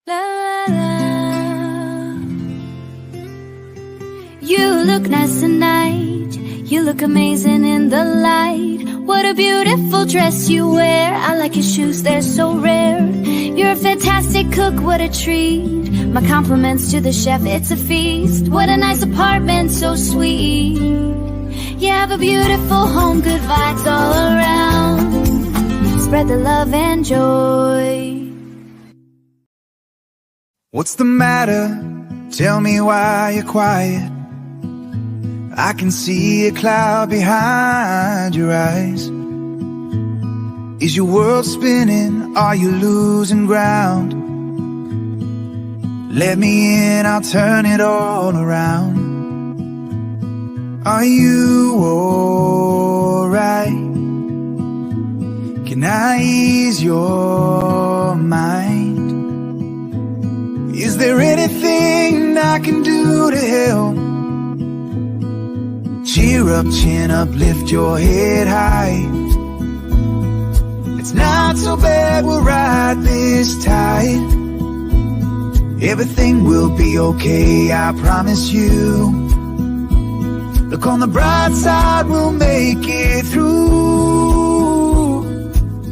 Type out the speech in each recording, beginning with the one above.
La, la, la. You look nice tonight. You look amazing in the light. What a beautiful dress you wear. I like your shoes, they're so rare. You're a fantastic cook, what a treat. My compliments to the chef, it's a feast. What a nice apartment, so sweet. You have a beautiful home, good vibes all around. Spread the love and joy. What's the matter? Tell me why you're quiet. I can see a cloud behind your eyes. Is your world spinning? Are you losing ground? Let me in, I'll turn it all around. Are you alright? Can I ease your mind? Is there anything I can do to help? Cheer up, chin up, lift your head high. It's not so bad, we'll ride this tide. Everything will be okay, I promise you. Look on the bright side, we'll make it through.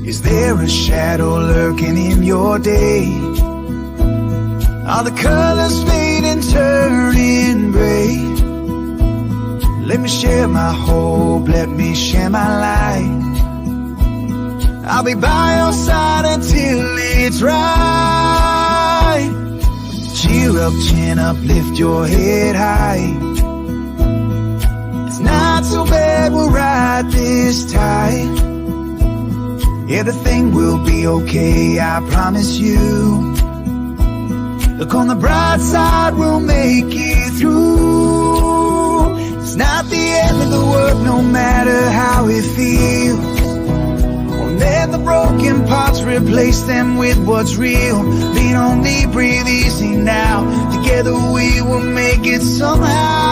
Is there a shadow lurking in your day? Are the colors fading, turning gray? Let me share my hope, let me share my light. I'll be by your side until it's right. Cheer up, chin up, lift your head high. It's not so bad, we'll ride this tide. Everything will be okay, I promise you. Look on the bright side, we'll make it through. It's not the end of the world, no matter how it feels. Won't let the broken parts replace them with what's real. Lean on me, breathe easy now. Together we will make it somehow.